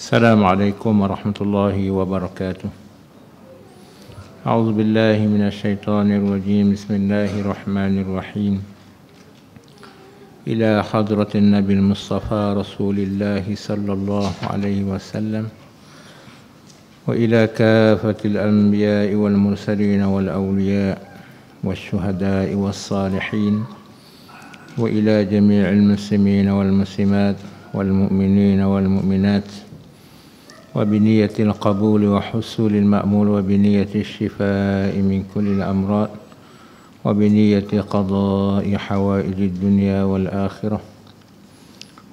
السلام عليكم ورحمة الله وبركاته. أعوذ بالله من الشيطان الرجيم. بسم الله الرحمن الرحيم. إلى حضرة النبي المصطفى رسول الله صلى الله عليه وسلم وإلى كافة الأنبياء والمرسلين والأولياء والشهداء والصالحين وإلى جميع المسلمين والمسلمات والمؤمنين والمؤمنات وبنية القبول وحصول المأمول وبنية الشفاء من كل الأمراض وبنية قضاء حوائج الدنيا والآخرة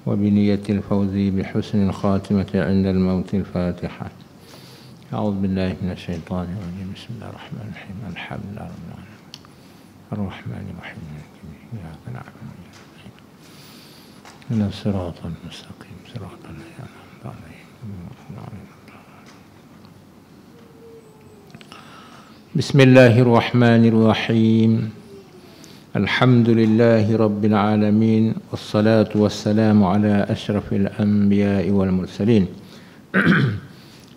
وبنية الفوز بحسن الخاتمة عند الموت. الفاتحة. أعوذ بالله من الشيطان الرجيم. بسم الله الرحمن الرحيم. الحمد لله رب العالمين الرحمن الرحيم إياك نعبد وإياك نستعين اهدنا الصراط المستقيم صراط الذين أنعمت عليهم. بسم الله الرحمن الرحيم. الحمد لله رب العالمين والصلاة والسلام على أشرف الأنبياء والمرسلين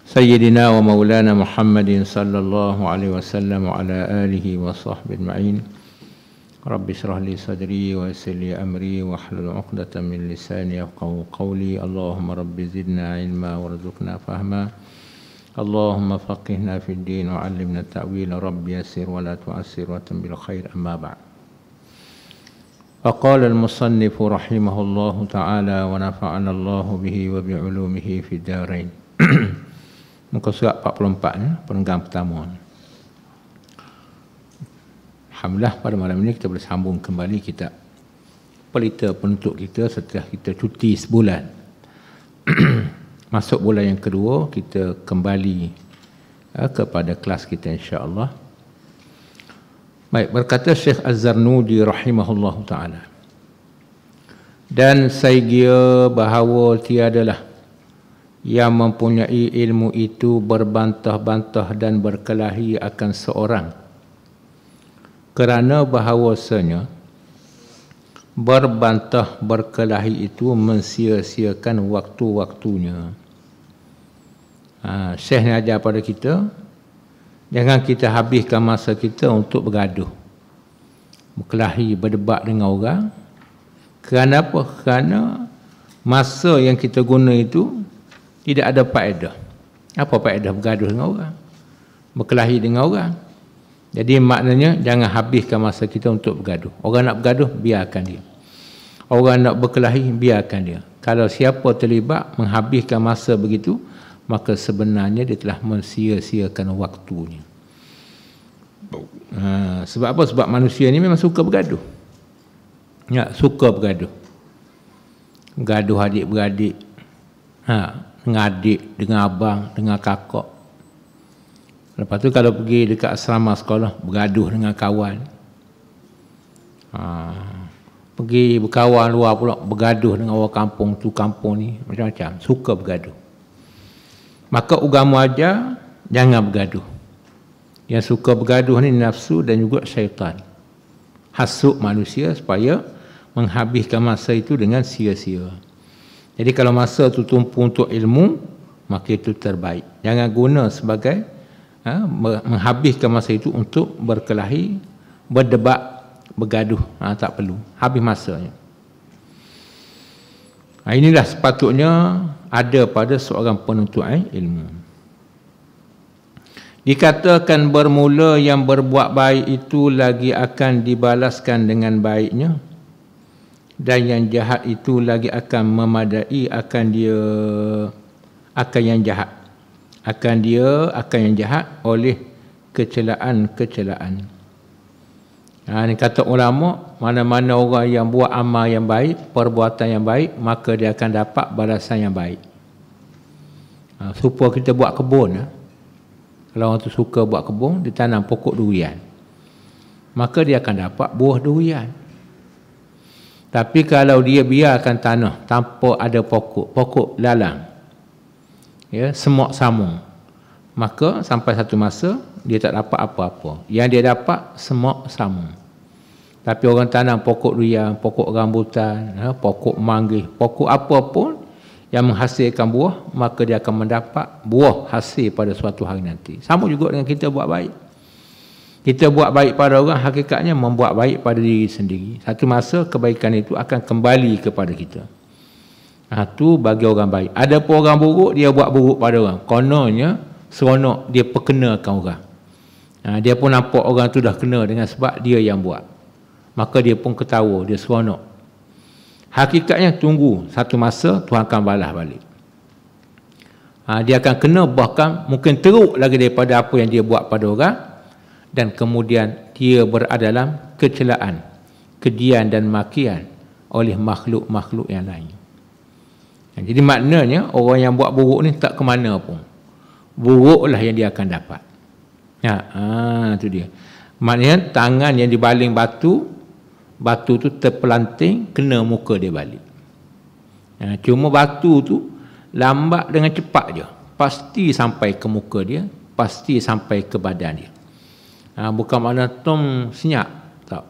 سيدنا ومولانا محمد صلى الله عليه وسلم وعلى آله وصحبه أجمعين. رب اشرح لي صدري ويسر لي أمري واحلل عقدة من لساني يفقهوا قولي. اللهم رب زدنا علما وارزقنا فهما. اللهم فقهنا في الدين وعلمنا التأويل. رب يسر ولا تعسر وتم بالخير. أما بعد. فقال المصنف رحمه الله تعالى ونفعنا الله به وبعلومه في الدارين. Muka surat 44 perenggan pertama. Alhamdulillah pada malam ini kita boleh sambung kembali kitab pelita penutup kita setelah kita cuti sebulan. Masuk bulan yang kedua, kita kembali kepada kelas kita insya-Allah. Baik, berkata Syekh Az-Zarnudi rahimahullahu taala. Dan saya kira bahawa tiadalah yang mempunyai ilmu itu berbantah-bantah dan berkelahi akan seorang, kerana bahawasanya berbantah berkelahi itu mensia-siakan waktu-waktunya. Syekh ni ajar pada kita, jangan kita habiskan masa kita untuk bergaduh, berkelahi, berdebat dengan orang. Kerana apa? Kerana masa yang kita guna itu tidak ada faedah. Apa faedah bergaduh dengan orang, berkelahi dengan orang? Jadi maknanya jangan habiskan masa kita untuk bergaduh. Orang nak bergaduh, biarkan dia. Orang nak berkelahi, biarkan dia. Kalau siapa terlibat menghabiskan masa begitu, maka sebenarnya dia telah mensia-siakan waktunya. Sebab apa? Sebab manusia ni memang suka bergaduh. Ya, suka bergaduh. Bergaduh adik-beradik. Dengan adik, dengan abang, dengan kakak. Lepas tu kalau pergi dekat asrama sekolah, bergaduh dengan kawan. Pergi berkawan luar pula, bergaduh dengan orang kampung tu, kampung ni, macam-macam. Suka bergaduh. Maka agama ajar, jangan bergaduh. Yang suka bergaduh ni nafsu dan juga syaitan. Hasuk manusia supaya menghabiskan masa itu dengan sia-sia. Jadi kalau masa tu tumpu untuk ilmu, maka itu terbaik. Jangan guna sebagai menghabiskan masa itu untuk berkelahi, berdebat, bergaduh. Tak perlu. Habis masanya. Inilah sepatutnya ada pada seorang penuntut ilmu. Dikatakan bermula yang berbuat baik itu lagi akan dibalaskan dengan baiknya, dan yang jahat itu lagi akan memadai akan yang jahat. Akan yang jahat oleh kecelaan-kecelaan. Ini kata ulama, mana-mana orang yang buat amal yang baik, perbuatan yang baik, maka dia akan dapat balasan yang baik. Supaya kita buat kebun. Kalau orang tu suka buat kebun, dia tanam pokok durian, maka dia akan dapat buah durian. Tapi kalau dia biarkan tanah tanpa ada pokok lalang, ya, semak samung, maka sampai satu masa dia tak dapat apa-apa. Yang dia dapat semak samung. Tapi orang tanam pokok durian, pokok rambutan, pokok manggis, pokok apa pun, yang menghasilkan buah, maka dia akan mendapat buah hasil pada suatu hari nanti. Sama juga dengan kita buat baik. Kita buat baik pada orang, hakikatnya membuat baik pada diri sendiri. Satu masa kebaikan itu akan kembali kepada kita. Itu bagi orang baik. Ada pun orang buruk, dia buat buruk pada orang. Kononnya seronok dia perkenakan orang. Dia pun nampak orang tu dah kena dengan sebab dia yang buat. Maka dia pun ketawa, dia seronok. Hakikatnya tunggu satu masa Tuhan akan balas balik. Dia akan kena, bahkan mungkin teruk lagi daripada apa yang dia buat pada orang, dan kemudian dia berada dalam kecelaan, kejian dan makian oleh makhluk-makhluk yang lain. Jadi maknanya orang yang buat buruk ni tak ke mana pun, buruklah yang dia akan dapat. Itu dia. Maknanya tangan yang dibaling batu tu terpelanting, kena muka dia balik. Cuma batu tu lambat dengan cepat je, pasti sampai ke muka dia, pasti sampai ke badan dia. Bukan makna tom senyap, tak.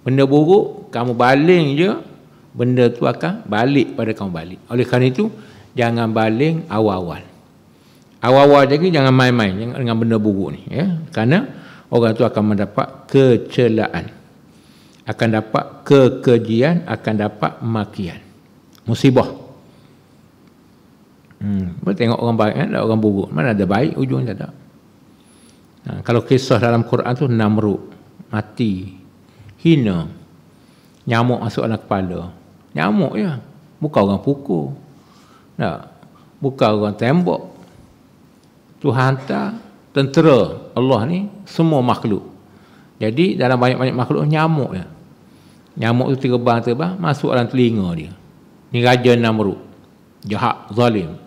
Benda buruk kamu baling je, benda tu akan balik pada kamu balik. Oleh kerana itu jangan baling awal-awal. Awal-awal lagi jangan main-main dengan benda buruk ni, ya. Kerana orang tu akan mendapat kecelaan, akan dapat kekejian, akan dapat makian, musibah. Tengok orang baik kan, orang buruk, mana ada baik ujung tak ada. Kalau kisah dalam Quran tu, Namrud mati, hina, nyamuk masuk dalam kepala. Nyamuk je, bukan orang pukul, tak, bukan orang tembak. Tuhan hantar tentera Allah ni semua makhluk. Jadi dalam banyak-banyak makhluk nyamuk je. Nyamuk tu terbang masuk dalam telinga dia. Ni Raja Namrud, jahat, zalim.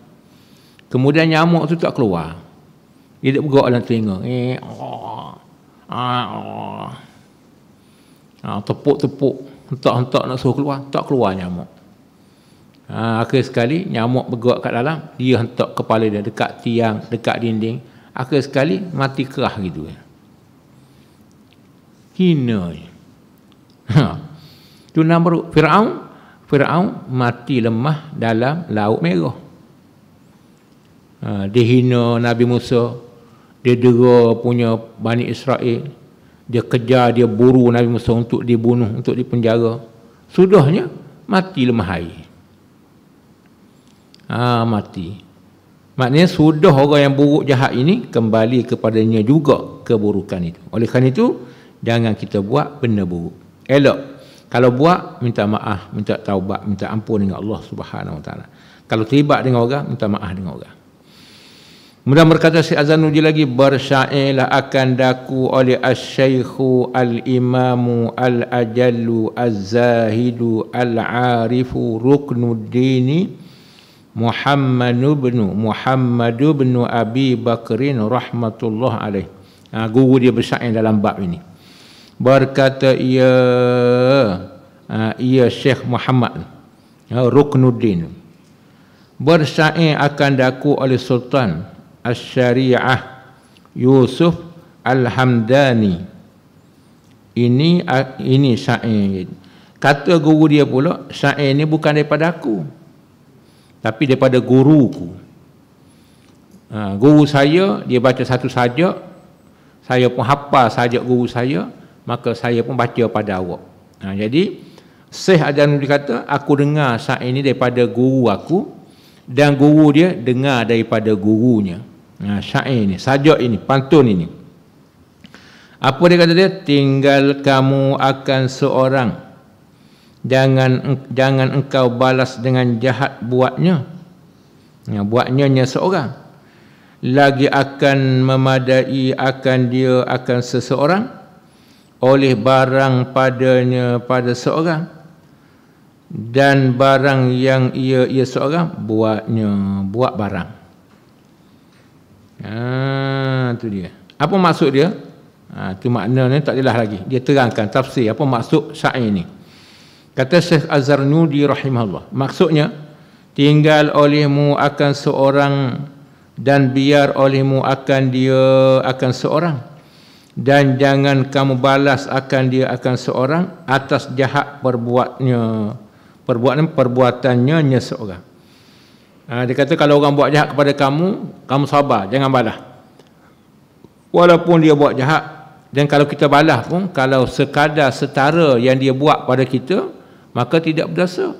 Kemudian nyamuk tu tak keluar, dia bergerak dalam telinga. Tepuk-tepuk, hentak-hentak nak suruh keluar, tak keluar nyamuk. Akhir sekali nyamuk bergerak kat dalam, dia hentak kepala dia dekat tiang, dekat dinding. Akhir sekali mati kerah gitu. Hina. Tu Namrud. Firaun mati lemah dalam Laut Merah. Dia hina Nabi Musa, dia dera punya Bani Israel, dia kejar, dia buru Nabi Musa untuk dibunuh, untuk dipenjara. Sudahnya mati lemah air. Mati. Maknanya sudah orang yang buruk jahat ini kembali kepadanya juga keburukan itu. Oleh kerana itu jangan kita buat benda buruk. Elok. Kalau buat, minta maaf, minta taubat, minta ampun dengan Allah Subhanahu Wa Taala. Kalau terlibat dengan orang, minta maaf dengan orang. Kemudian berkata si Azanuji lagi, bersyairlah akan daku oleh Asy-Syaikhu Al-Imamu Al-Ajallu Az-Zahidu Al-Arifu Ruknuddini Muhammad bin Abi Bakrin rahmatullah alaih. Guru dia bersyair dalam bab ini. Berkata ia Syekh Muhammad Ruknuddin, bersyair akan daku oleh Sultan Asy-Syariah Yusuf Al-Hamdani. Ini syair. Kata guru dia pula, syair ini bukan daripada aku, tapi daripada guruku. Guru saya, dia baca satu sajak, saya pun hafal sajak guru saya, maka saya pun baca pada awak. Jadi Syekh Azanuddin kata, aku dengar syair ini daripada guru aku, dan guru dia dengar daripada gurunya. Syair ini, sajak ini, pantun ini. Apa dia kata dia? Tinggal kamu akan seorang, jangan engkau balas dengan jahat buatnya. Buatnya seorang. Lagi akan memadai akan dia akan seseorang oleh barang padanya pada seorang, dan barang yang ia seorang buat barang. Itu dia. Apa maksud dia? Itu maknanya tak jelas lagi. Dia terangkan tafsir apa maksud syair ini. Kata Syekh Az-Zarnuji rahimahullah, maksudnya tinggal olehmu akan seorang, dan biar olehmu akan dia akan seorang, dan jangan kamu balas akan dia akan seorang atas jahat perbuatannya seorang. Dia kata kalau orang buat jahat kepada kamu, kamu sabar, jangan balas. Walaupun dia buat jahat, dan kalau kita balas pun, kalau sekadar setara yang dia buat pada kita, maka tidak berdosa.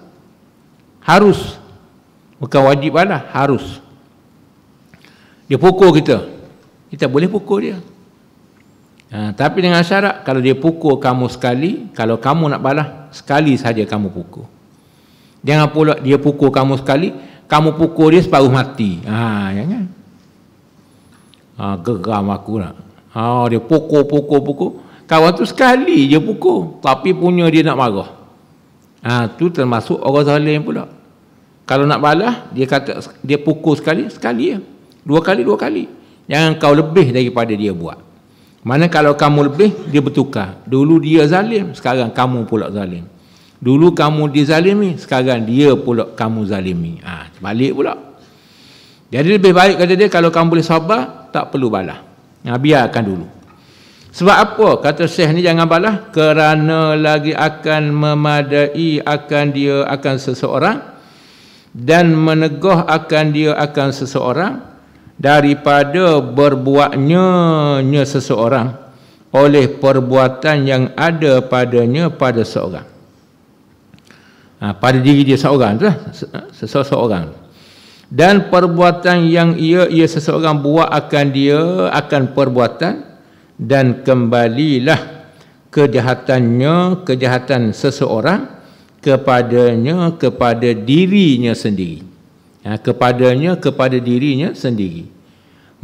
Harus. Bukan wajib balas, harus. Dia pukul kita, kita boleh pukul dia. Tapi dengan syarat, kalau dia pukul kamu sekali, kalau kamu nak balas, sekali saja kamu pukul. Jangan pula dia pukul kamu sekali, kamu pukul dia separuh mati. Jangan. Geram aku nak. Dia pukul. Kawan tu sekali je pukul, tapi punya dia nak marah. Tu termasuk orang zalim pula. Kalau nak balas, dia kata dia pukul sekali je. Dua kali. Jangan kau lebih daripada dia buat. Mana kalau kamu lebih, dia bertukar. Dulu dia zalim, sekarang kamu pula zalim. Dulu kamu dizalimi, sekarang dia pula kamu zalimi. Balik pula. Jadi lebih baik kata dia, kalau kamu boleh sabar, tak perlu balas. Biarkan dulu. Sebab apa? Kata Syekh ni jangan balas. Kerana lagi akan memadai akan dia akan seseorang, dan meneguh akan dia akan seseorang, daripada berbuatnya seseorang oleh perbuatan yang ada padanya pada seorang. Pada diri dia seorang tu lah, seseorang. Dan perbuatan yang ia seseorang buat akan dia akan perbuatan, dan kembalilah kejahatan seseorang kepadanya kepada dirinya sendiri. Kepada dirinya sendiri.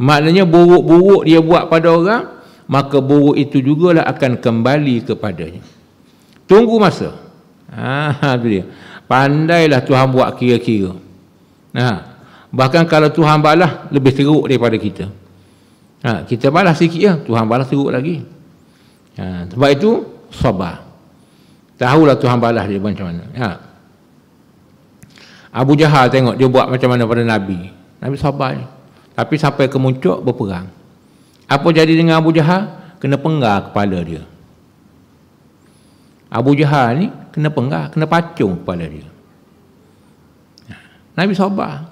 Maknanya buruk-buruk dia buat pada orang, maka buruk itu jugalah akan kembali kepadanya. Tunggu masa. Itu dia. Pandailah Tuhan buat kira-kira. Bahkan kalau Tuhan balas, lebih teruk daripada kita. Kita balas sikit ya, Tuhan balas teruk lagi. Sebab itu sabar. Tahulah Tuhan balas dia macam mana. Abu Jahal tengok dia buat macam mana pada Nabi. Nabi sabar. Tapi sampai ke muncul berperang. Apa jadi dengan Abu Jahal? Kena penggal kepala dia. Abu Jahal ni kena penggal, kena pacung kepala dia. Nabi sabar.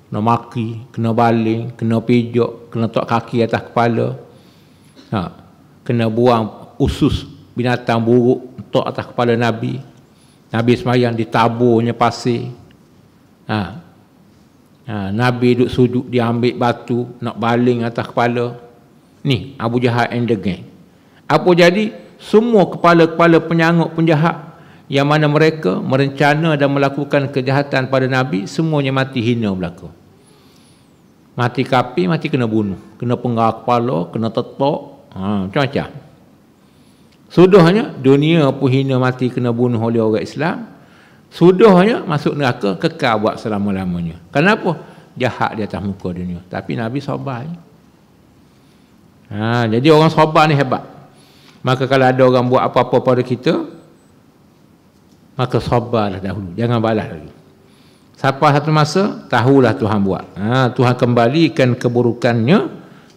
Kena maki, kena baling, kena pijak, kena tok kaki atas kepala. Kena buang usus binatang buruk tok atas kepala Nabi. Nabi semayang ditaburnya pasir. Nabi duduk sujud, dia ambil batu nak baling atas kepala. Ni Abu Jahal and the gang. Apa jadi? Semua kepala-kepala penyanguk penjahat yang mana mereka merencana dan melakukan kejahatan pada Nabi, semuanya mati hina belaka. Mati kapi, mati kena bunuh, kena penggal kepala, kena tetok, macam-macam. Sudahnya dunia pun hina mati kena bunuh oleh orang Islam. Sudahnya masuk neraka, kekal buat selama-lamanya. Kenapa? Jahat di atas muka dunia. Tapi Nabi sabar. Jadi orang sabar ni hebat. Maka kalau ada orang buat apa-apa pada kita, maka sabarlah dahulu. Jangan balas lagi. Sampai satu masa, tahulah Tuhan buat. Tuhan kembalikan keburukannya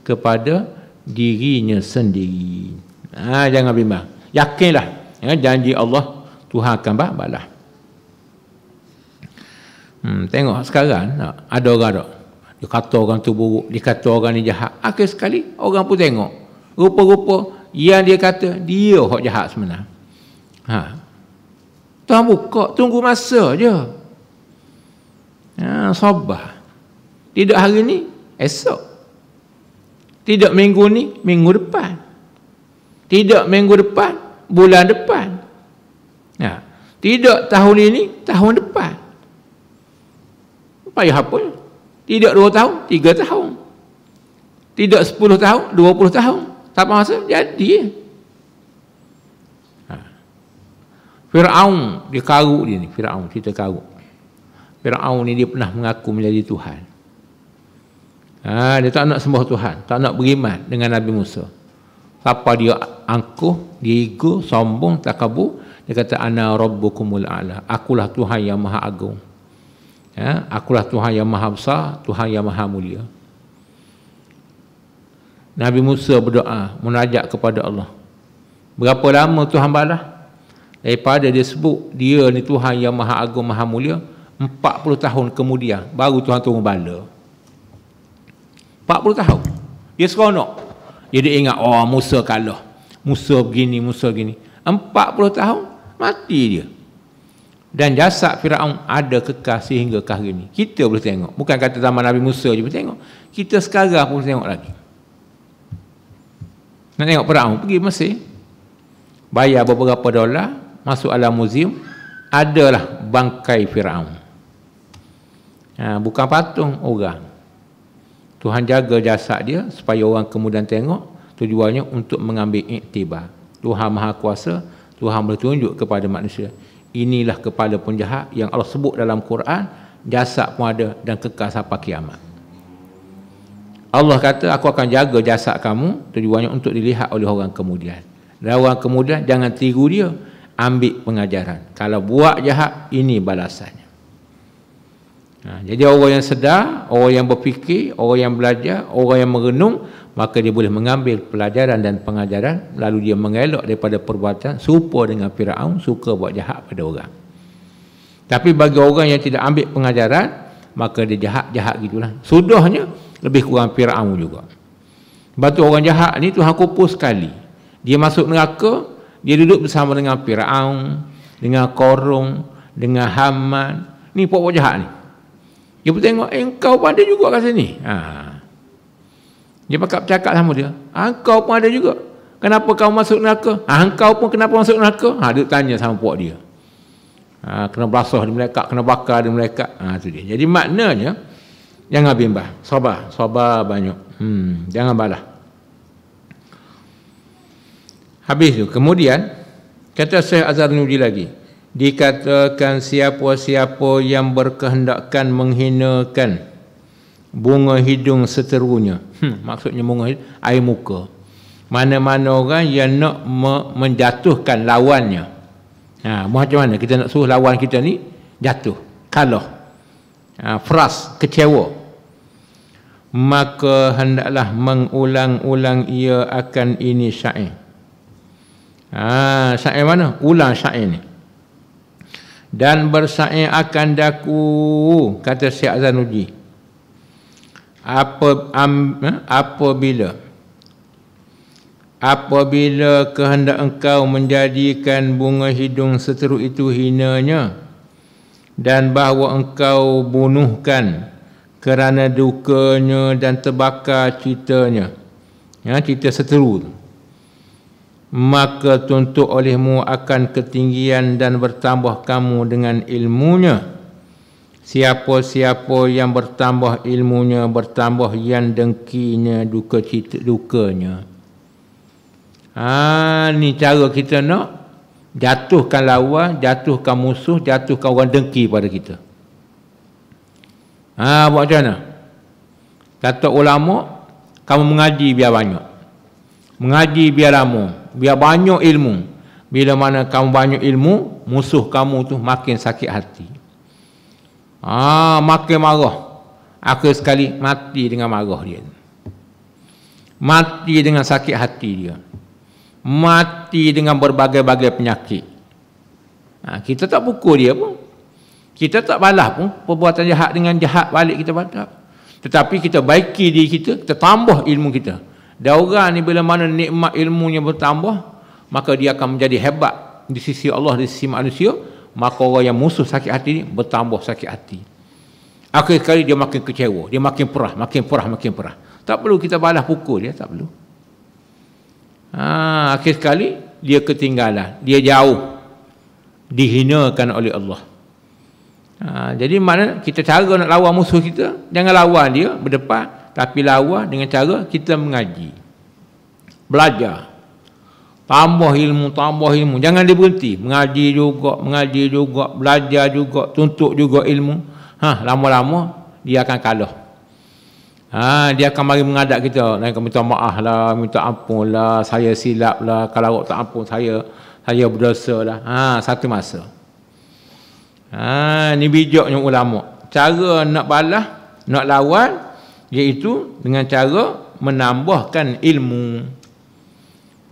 kepada dirinya sendiri. Jangan bimbang. Yakinlah. Janji Allah, Tuhan akan balas. Tengok sekarang ada orang tak? Dia kata orang tu buruk, dia kata orang ni jahat. Akhir sekali orang pun tengok. Rupa-rupa yang dia kata dia hak jahat sebenar. Tuhan buka, tunggu masa je. Sabar. Tidak hari ni, esok. Tidak minggu ni, minggu depan. Tidak minggu depan, bulan depan. Tidak tahun ini, tahun depan. Payah apa? Tidak 2 tahun, 3 tahun. Tidak 10 tahun, 20 tahun. Tak masa jadi. Firaun, dia karuk dia ni. Firaun, cerita karuk. Firaun ni dia pernah mengaku menjadi Tuhan. Dia tak nak sembah Tuhan, tak nak beriman dengan Nabi Musa. Siapa dia angkuh, dia ego, sombong, takabur, dia kata ana rabbukumul a'la. Akulah Tuhan yang maha agung. Akulah Tuhan yang maha besar, Tuhan yang maha mulia. Nabi Musa berdoa, munajat kepada Allah. Berapa lama Tuhan balas? Daripada dia sebut dia ni Tuhan yang maha agung, maha mulia, 40 tahun kemudian baru Tuhan turun bala. 40 tahun. Dia seronok. Dia ingat, oh Musa kalah. Musa begini, Musa begini. 40 tahun mati dia. Dan jasad Firaun ada kekal sehingga ke hari ini. Kita boleh tengok. Bukan kata zaman Nabi Musa je boleh tengok. Kita sekarang pun boleh tengok lagi. Nak tengok Firaun, pergi Mesir. Bayar beberapa dolar, masuk alam muzium, adalah bangkai Firaun. Bukan patung, orang. Tuhan jaga jasad dia supaya orang kemudian tengok, tujuannya untuk mengambil iktibar. Tuhan Maha Kuasa, Tuhan boleh tunjuk kepada manusia. Inilah kepala penjahat yang Allah sebut dalam Quran, jasad pun ada dan kekal sampai kiamat. Allah kata, aku akan jaga jasad kamu, tujuannya untuk dilihat oleh orang kemudian. Dan orang kemudian jangan tiru dia, ambil pengajaran. Kalau buat jahat, ini balasannya. Jadi orang yang sedar, orang yang berfikir, orang yang belajar, orang yang merenung, maka dia boleh mengambil pelajaran dan pengajaran, lalu dia mengelak daripada perbuatan serupa dengan Firaun, suka buat jahat pada orang. Tapi bagi orang yang tidak ambil pengajaran, maka dia jahat-jahat gitulah. Sudahnya lebih kurang Firaun juga. Sebab tu orang jahat ni Tuhan kumpul sekali. Dia masuk neraka, dia duduk bersama dengan Firaun, dengan Korun, dengan Haman. Ni pokok jahat ni. Dia pun tengok, engkau pun ada juga kat sini. Dia bercakap sama dia. Engkau pun ada juga. Kenapa kau masuk neraka? Engkau pun kenapa masuk neraka? Dia tanya sama puak dia. Kena belasah di melekat, kena bakar di melekat. Itu dia. Jadi maknanya, jangan bimbang. Sabar. Sabar banyak. Jangan balah. Habis tu. Kemudian, kata Syekh Azharuddin lagi. Dikatakan siapa-siapa yang berkehendakkan menghinakan bunga hidung seterunya. Maksudnya bunga hidung, air muka. Mana-mana orang yang nak menjatuhkan lawannya. Macam mana kita nak suruh lawan kita ni jatuh, kalah, fras, kecewa. Maka hendaklah mengulang-ulang ia akan ini syair. Syair mana? Ulang syair ni. Dan bersair akan daku, kata Syekh Zanuji. Apabila kehendak engkau menjadikan bunga hidung seteruk itu hinanya, dan bahawa engkau bunuhkan kerana dukanya dan terbakar citanya, cita seteru tu, maka tuntut olehmu akan ketinggian dan bertambah kamu dengan ilmunya. Siapa-siapa yang bertambah ilmunya, bertambah yang dengkinya, duka cita dukanya. Ni cara kita nak jatuhkan lawan, jatuhkan musuh, jatuhkan orang dengki pada kita. Buat macam mana? Kata ulama, kamu mengaji biar banyak. Mengaji biar lama, biar banyak ilmu. Bila mana kamu banyak ilmu, musuh kamu tu makin sakit hati. Makin marah. Akhir sekali mati dengan marah dia. Mati dengan sakit hati dia. Mati dengan berbagai-bagai penyakit. Kita tak pukul dia pun. Kita tak balas pun perbuatan jahat dengan jahat balik kita balas. Tetapi kita baiki diri kita, kita tambah ilmu kita. Dan orang ni bila mana nikmat ilmunya bertambah, maka dia akan menjadi hebat di sisi Allah, di sisi manusia. Maka orang yang musuh sakit hati ni bertambah sakit hati. Akhir sekali dia makin kecewa, dia makin perah, makin perah, makin perah. Tak perlu kita balas pukul dia, tak perlu. Akhir sekali dia ketinggalan, dia jauh, dihinakan oleh Allah. Jadi mana kita cara nak lawan musuh kita, jangan lawan dia berdepan, tapi lawan dengan cara kita mengaji, belajar, tambah ilmu, jangan dia berhenti, mengaji juga, belajar juga, tuntut juga ilmu. Lama-lama dia akan kalah. Dia akan mari menghadap kita, dan minta maaf lah, minta ampun lah, saya silap lah, kalau awak tak ampun saya berdosa lah. Satu masa. Ni bijaknya ulama. Cara nak balas, nak lawan, iaitu dengan cara menambahkan ilmu.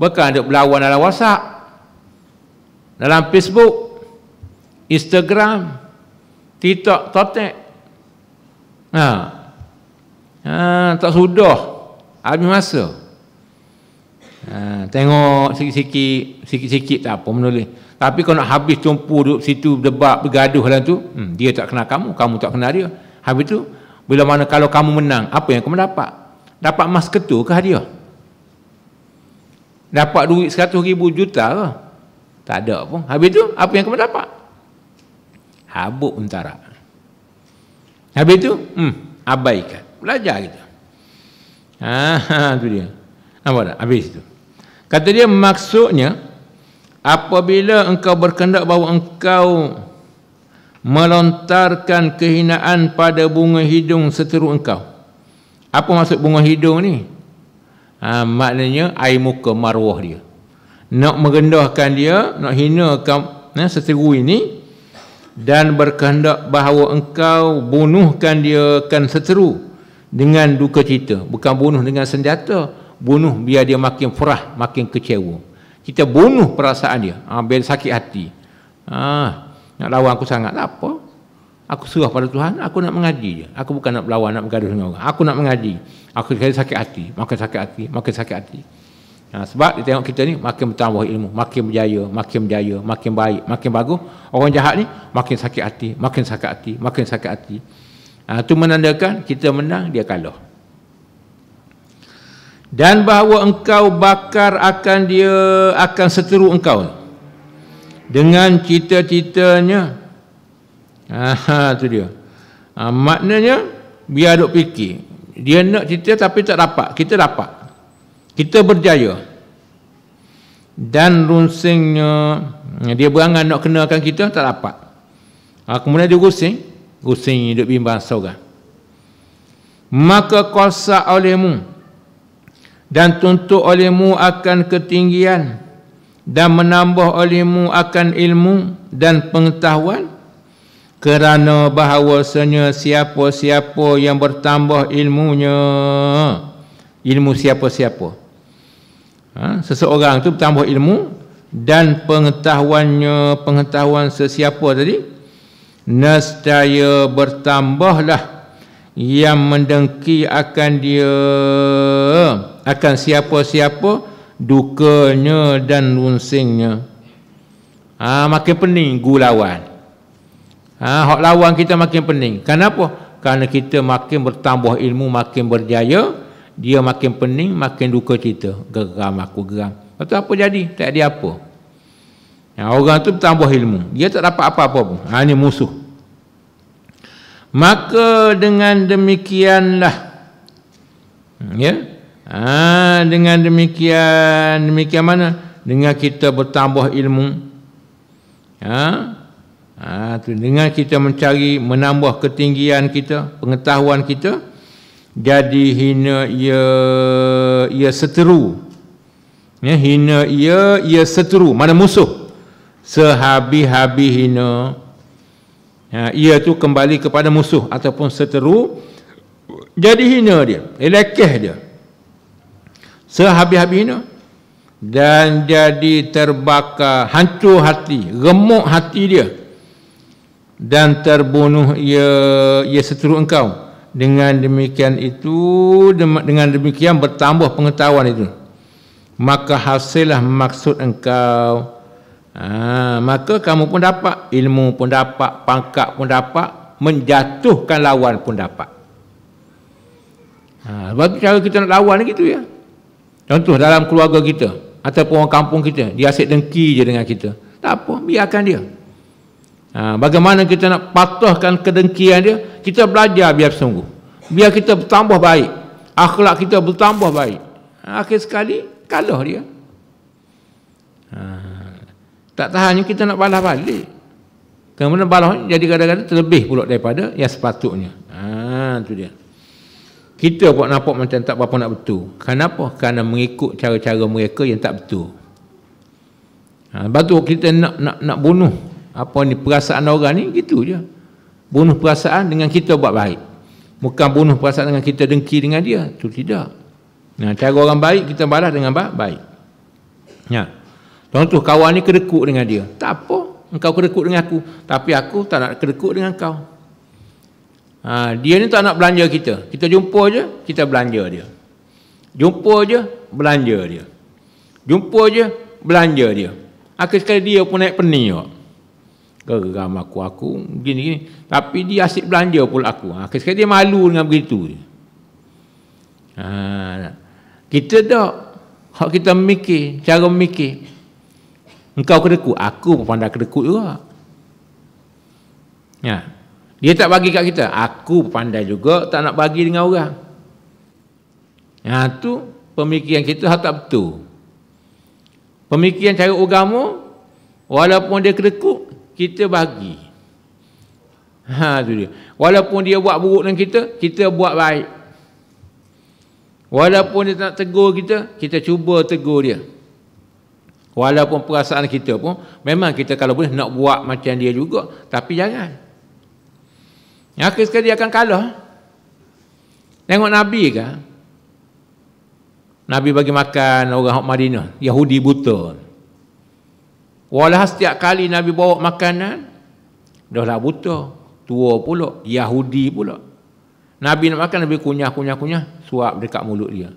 Bukan ada berlawan dalam WhatsApp, dalam Facebook, Instagram, TikTok, totek. Tak sudah. Habis masa. Tengok sikit-sikit tak apa menulis. Tapi kalau nak habis tumpu duduk situ debat bergaduh lah tu, dia tak kenal kamu, kamu tak kenal dia. Habis tu bila mana kalau kamu menang, apa yang kamu dapat? Dapat emas ketul ke hadiah? Dapat duit 100,000 juta ke? Tak ada pun. Habis tu apa yang kamu dapat? Habuk mentara. Habis tu abaikan. Belajar kita. Tu dia. Nampak tak? Habis tu. Kata dia maksudnya apabila engkau berkehendak bahawa engkau melontarkan kehinaan pada bunga hidung seteru engkau. Apa maksud bunga hidung ni? Maknanya air muka maruah dia. Nak merendahkan dia, nak hinakan seteru ini dan berkehendak bahawa engkau bunuhkan dia kan seteru dengan duka cita. Bukan bunuh dengan senjata, bunuh biar dia makin frah, makin kecewa. Kita bunuh perasaan dia, biar sakit hati. Nak lawan aku sangat, tak apa. Aku serah pada Tuhan, aku nak mengaji je. Aku bukan nak berlawan, nak bergaduh dengan orang. Aku nak mengaji. Aku sekali sakit hati, makin sakit hati, makin sakit hati. Sebab dia tengok kita ni makin bertambah ilmu, makin berjaya, makin baik, makin bagus. Orang jahat ni makin sakit hati, makin sakit hati, makin sakit hati. Itu menandakan kita menang, dia kalah. Dan bahawa engkau bakar akan dia, akan seteru engkau dengan cita-citanya. Tu dia. Maknanya biar duk fikir, dia nak cita tapi tak dapat, kita dapat, kita berjaya. Dan runsingnya, dia berangan nak kenakan kita, tak dapat. Kemudian dia rusing hidup bimbang seorang. Maka kuasa olehmu dan tuntut olehmu akan ketinggian dan menambah olehmu akan ilmu dan pengetahuan, kerana bahawasanya siapa-siapa yang bertambah ilmunya, ilmu siapa-siapa, seseorang itu bertambah ilmu dan pengetahuannya, pengetahuan sesiapa tadi, nescaya bertambahlah yang mendengki akan dia, akan siapa-siapa dukanya dan runsingnya. Makin pening gulawan. Hak lawan kita makin pening. Kenapa? Kerana kita makin bertambah ilmu, makin berjaya, dia makin pening, makin duka cita. Geram aku, geram. Lepas tu apa jadi? Tak ada apa. Orang tu bertambah ilmu, dia tak dapat apa-apa pun. Ini musuh. Maka dengan demikianlah, dengan demikian mana? Dengan kita bertambah ilmu, dengan kita mencari, menambah ketinggian kita, pengetahuan kita, jadi hina ia seteru. Hina ia seteru, mana musuh, sehabis-habis hina. Ia tu kembali kepada musuh ataupun seteru, jadi hina dia, lekeh dia, sehabis-habis hina, dan jadi terbakar, hancur hati, remuk hati dia, dan terbunuh ia seteru engkau. Dengan demikian itu, dengan demikian bertambah pengetahuan itu, maka hasillah maksud engkau. Maka kamu pun dapat, ilmu pun dapat, pangkat pun dapat, menjatuhkan lawan pun dapat. Sebab cara kita nak lawan gitu ya. Contoh dalam keluarga kita ataupun orang kampung kita, dia asyik dengki je dengan kita, tak apa, biarkan dia. Bagaimana kita nak patahkan kedengkian dia? Kita belajar biar bersungguh, biar kita bertambah baik, akhlak kita bertambah baik. Akhir sekali kalah dia. Tak tahannya kita nak balas balik, kemudian balas jadi kadang-kadang terlebih pula daripada yang sepatutnya. Itu dia. Kita buat nampak macam tak berapa nak betul. Kenapa? Kerana mengikut cara-cara mereka yang tak betul. Sebab tu kita nak bunuh perasaan orang ni, gitu je. Bunuh perasaan dengan kita buat baik, bukan bunuh perasaan dengan kita dengki dengan dia. Itu tidak. Cara orang baik kita balas dengan baik. Contoh kawan ni kedekut dengan dia, tak apa, engkau kedekut dengan aku, tapi aku tak nak kedekut dengan kau. Dia ni tak nak belanja kita. Kita jumpa je, kita belanja dia. Jumpa je, belanja dia. Jumpa je, belanja dia. Akhir sekali dia pun naik pening juga. Geram aku gini. Tapi dia asyik belanja pula aku. Akhir sekali dia malu dengan begitu. Kita tak. Hak kita memikir, cara memikir. Engkau kedekut, aku pun pandai kedekut juga. Dia tak bagi kat kita, aku pandai juga tak nak bagi dengan orang. Tu pemikiran kita tak betul. Pemikiran cara agama, walaupun dia kedekut, kita bagi. Tu dia. Walaupun dia buat buruk dengan kita buat baik. Walaupun dia tak tegur kita cuba tegur dia. Walaupun perasaan kita pun, memang kita kalau boleh nak buat macam dia juga, tapi jangan. Akhir sekali dia akan kalah. Tengok Nabi kan? Nabi bagi makan orang Madinah, Yahudi buta. Walau setiap kali Nabi bawa makanan, dah lah buta, tua pula, Yahudi pula. Nabi nak makan, Nabi kunyah, suap dekat mulut dia.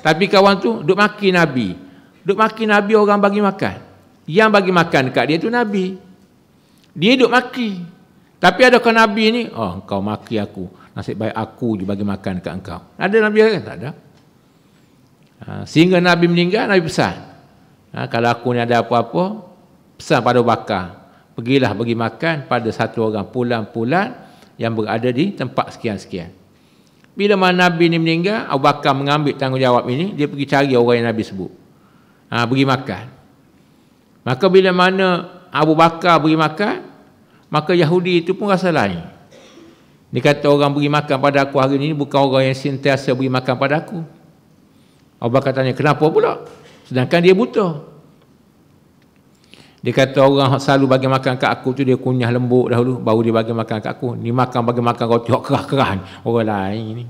Tapi kawan tu duk maki Nabi. Duk maki Nabi orang bagi makan. Yang bagi makan dekat dia tu Nabi. Dia duk maki. Tapi adakah Nabi ni, engkau maki aku, nasib baik aku je bagi makan dekat engkau. Ada Nabi kan? Tak ada. Sehingga Nabi meninggal, Nabi pesan. Kalau aku ni ada apa-apa, pesan pada Abu Bakar. Pergilah bagi makan pada satu orang pulan-pulan yang berada di tempat sekian-sekian. Bila mana Nabi ni meninggal, Abu Bakar mengambil tanggungjawab ini, dia pergi cari orang yang Nabi sebut. Bagi makan. Maka bila mana Abu Bakar bagi makan, maka Yahudi itu pun rasa lain. Dia kata orang beri makan pada aku hari ini bukan orang yang sentiasa beri makan pada aku. Abu Bakar tanya, kenapa pula? Sedangkan dia buta. Dia kata orang selalu bagi makan kat aku tu dia kunyah lembut dahulu, baru dia bagi makan kat aku. Ni bagi makan roti kerah-kerah orang lain ni.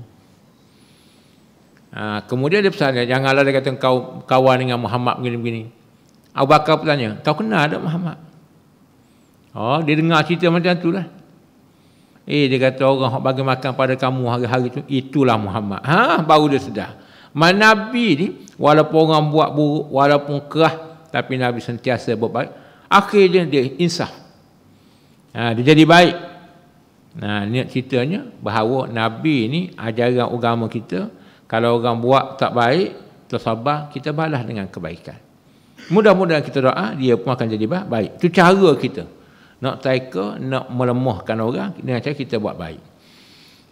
Kemudian dia pesan, janganlah dia kata kau kawan dengan Muhammad begini-begini. Abu Bakar bertanya, kau kenal tak Muhammad? Dia dengar cerita macam tu lah. Dia kata orang bagi makan pada kamu hari-hari tu, itulah Muhammad. Baru dia sedar. Nabi ni, walaupun orang buat buruk, walaupun kerah, tapi Nabi sentiasa buat baik. Akhirnya dia insaf. Dia jadi baik. Ni ceritanya bahawa Nabi ni ajaran agama kita, kalau orang buat tak baik, tersabar, kita balas dengan kebaikan. Mudah-mudahan kita doa, dia pun akan jadi baik. Itu cara kita. Nak taika, nak melemahkan orang, dengan cara kita buat baik.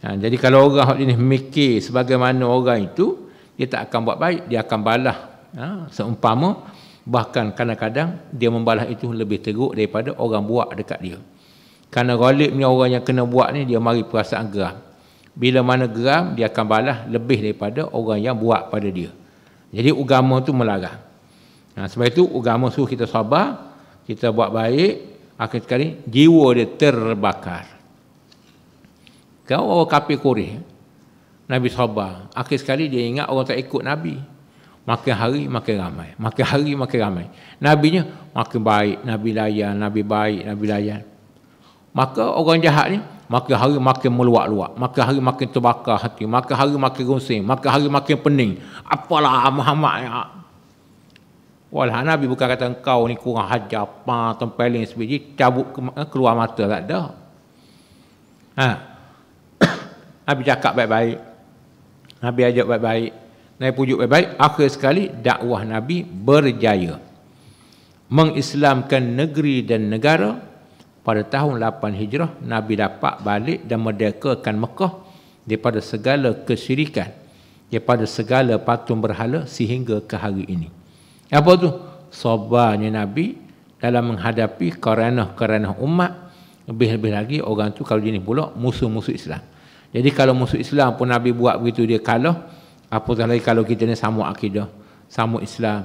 Jadi kalau orang ini mikir sebagaimana orang itu, dia tak akan buat baik, dia akan balas. Seumpama, bahkan kadang-kadang dia membalas itu lebih teruk daripada orang buat dekat dia. Kerana ghalibnya orang yang kena buat ni, dia mari perasaan geram. Bila mana geram, dia akan balas lebih daripada orang yang buat pada dia. Jadi agama tu melarang. Sebab itu agama suruh kita sabar, kita buat baik. Akhir sekali jiwa dia terbakar. Kau orang kafir Quraisy, Nabi sabar. Akhir sekali dia ingat orang tak ikut Nabi. Makin hari makin ramai. Makin hari makin ramai. Nabinya makin baik, Nabi layan, Nabi baik, Nabi layan. Maka orang jahat ni makin hari makin meluak-luak. Makin hari makin terbakar hati. Makin hari makin rusing. Makin hari makin pening. Apalah Muhammad ya. Walah Nabi bukan kata engkau ni kurang hajar, tempelin sebiji, cabut keluar mata, tak ada. Nabi cakap baik-baik. Nabi ajak baik-baik. Nabi pujuk baik-baik. Akhir sekali dakwah Nabi berjaya. Mengislamkan negeri dan negara. Pada tahun 8 Hijrah, Nabi dapat balik dan merdekakan Mekah daripada segala kesyirikan, daripada segala patung berhala sehingga ke hari ini. Apa tu? Sabarnya Nabi dalam menghadapi kerana umat. Lebih-lebih lagi orang tu kalau jenis pula musuh-musuh Islam. Jadi kalau musuh Islam pun Nabi buat begitu dia kalah, apatah lagi kalau kita ni sama akidah, sama Islam.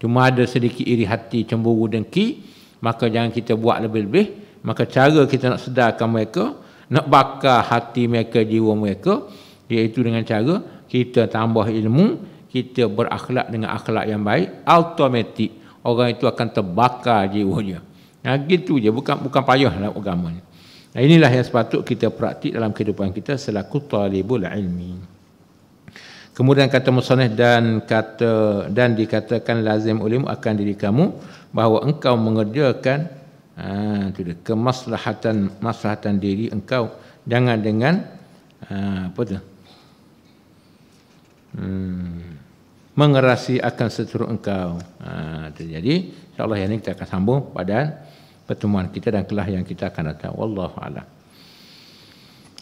Cuma ada sedikit iri hati, cemburu, dengki, maka jangan kita buat lebih-lebih. Maka cara kita nak sedarkan mereka, nak bakar hati mereka, jiwa mereka, iaitu dengan cara kita tambah ilmu, kita berakhlak dengan akhlak yang baik, automatik orang itu akan terbakar jiwanya. Gitu je, bukan payahlah agama ni. Nah, inilah yang sepatut kita praktik dalam kehidupan kita selaku talibul ilmi. Kemudian kata musannif dan dikatakan lazim ulimu akan diri kamu bahawa engkau mengerjakan maslahatan diri engkau, jangan dengan mengerasi akan seterus engkau. Jadi insya-Allah yang ini kita akan sambung pada pertemuan kita dan kelas yang kita akan datang. Wallahu a'lam.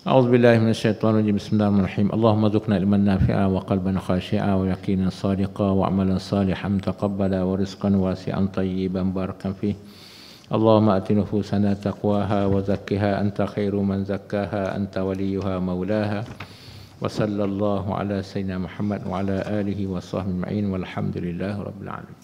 A'udzu billahi minasyaitonir rajim. Bismillahirrahmanirrahim. Allahumma dzukna ilman nafi'a wa qalban khashi'a wa yaqinan shadiqa wa amalan salihan taqabbala wa rizqan wasi'an tayyiban barakan fihi. Allahumma ati nufusana taqwaha wa zakkiha anta khairu man zakkaha anta waliyuha maulaha. Wa sallallahu ala sayyidina Muhammad wa ala alihi wa sahbihi ajma'in walhamdulillahi rabbil alamin.